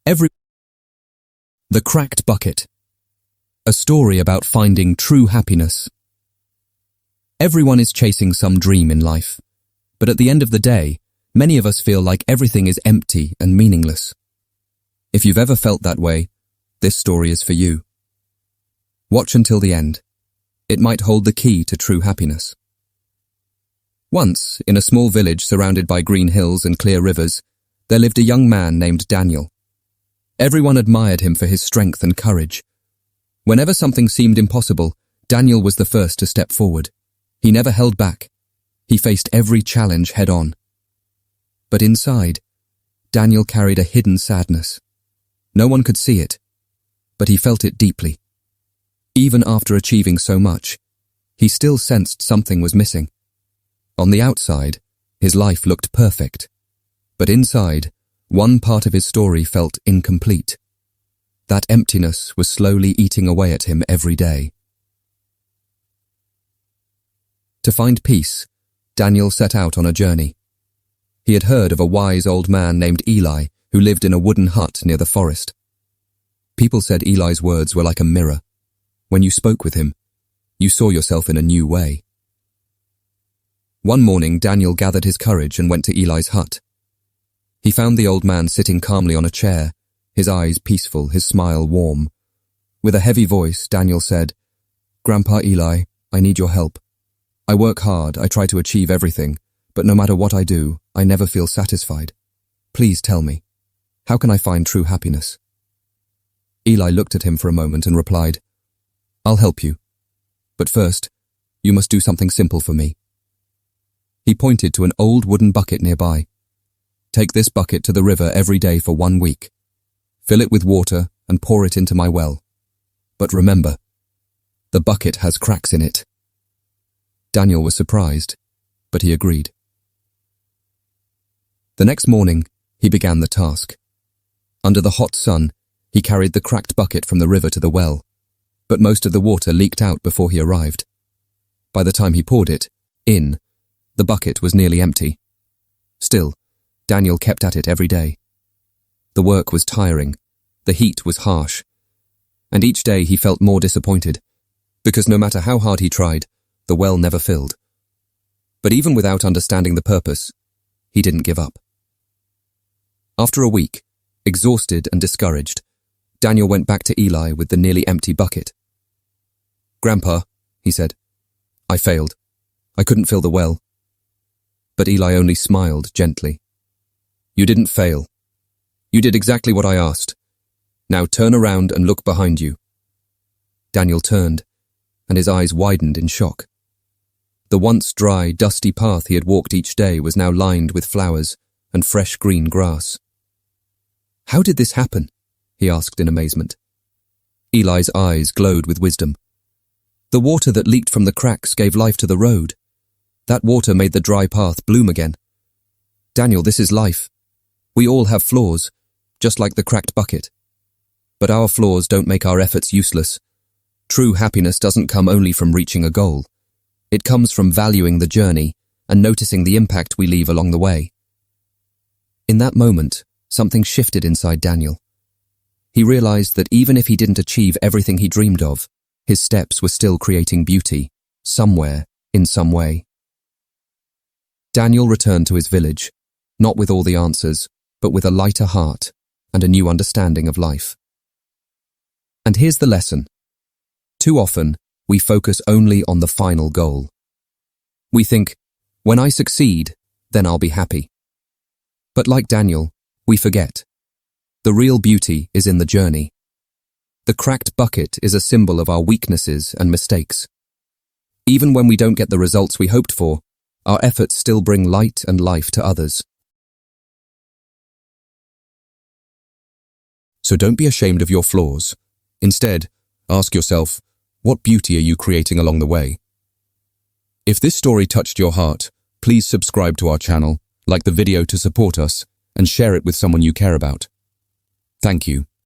Every The Cracked Bucket. A story about finding true happiness. Everyone is chasing some dream in life, but at the end of the day, many of us feel like everything is empty and meaningless. If you've ever felt that way, this story is for you. Watch until the end. It might hold the key to true happiness. Once, in a small village surrounded by green hills and clear rivers, there lived a young man named Daniel. Everyone admired him for his strength and courage. Whenever something seemed impossible, Daniel was the first to step forward. He never held back. He faced every challenge head-on. But inside, Daniel carried a hidden sadness. No one could see it, but he felt it deeply. Even after achieving so much, he still sensed something was missing. On the outside, his life looked perfect, but inside, one part of his story felt incomplete. That emptiness was slowly eating away at him every day. To find peace, Daniel set out on a journey. He had heard of a wise old man named Eli who lived in a wooden hut near the forest. People said Eli's words were like a mirror. When you spoke with him, you saw yourself in a new way. One morning, Daniel gathered his courage and went to Eli's hut. He found the old man sitting calmly on a chair, his eyes peaceful, his smile warm. With a heavy voice, Daniel said, "Grandpa Eli, I need your help. I work hard, I try to achieve everything, but no matter what I do, I never feel satisfied. Please tell me, how can I find true happiness?" Eli looked at him for a moment and replied, "I'll help you. But first, you must do something simple for me." He pointed to an old wooden bucket nearby. "Take this bucket to the river every day for 1 week. Fill it with water and pour it into my well. But remember, the bucket has cracks in it." Daniel was surprised, but he agreed. The next morning, he began the task. Under the hot sun, he carried the cracked bucket from the river to the well, but most of the water leaked out before he arrived. By the time he poured it in, the bucket was nearly empty. Still, Daniel kept at it every day. The work was tiring, the heat was harsh, and each day he felt more disappointed, because no matter how hard he tried, the well never filled. But even without understanding the purpose, he didn't give up. After a week, exhausted and discouraged, Daniel went back to Eli with the nearly empty bucket. "Grandpa," he said, "I failed. I couldn't fill the well." But Eli only smiled gently. "You didn't fail. You did exactly what I asked. Now turn around and look behind you." Daniel turned, and his eyes widened in shock. The once dry, dusty path he had walked each day was now lined with flowers and fresh green grass. "How did this happen?" he asked in amazement. Eli's eyes glowed with wisdom. "The water that leaked from the cracks gave life to the road. That water made the dry path bloom again. Daniel, this is life. We all have flaws, just like the cracked bucket. But our flaws don't make our efforts useless. True happiness doesn't come only from reaching a goal. It comes from valuing the journey and noticing the impact we leave along the way." In that moment, something shifted inside Daniel. He realized that even if he didn't achieve everything he dreamed of, his steps were still creating beauty, somewhere, in some way. Daniel returned to his village, not with all the answers, but with a lighter heart and a new understanding of life. And here's the lesson. Too often, we focus only on the final goal. We think, when I succeed, then I'll be happy. But like Daniel, we forget. The real beauty is in the journey. The cracked bucket is a symbol of our weaknesses and mistakes. Even when we don't get the results we hoped for, our efforts still bring light and life to others. So don't be ashamed of your flaws. Instead, ask yourself, what beauty are you creating along the way? If this story touched your heart, please subscribe to our channel, like the video to support us, and share it with someone you care about. Thank you.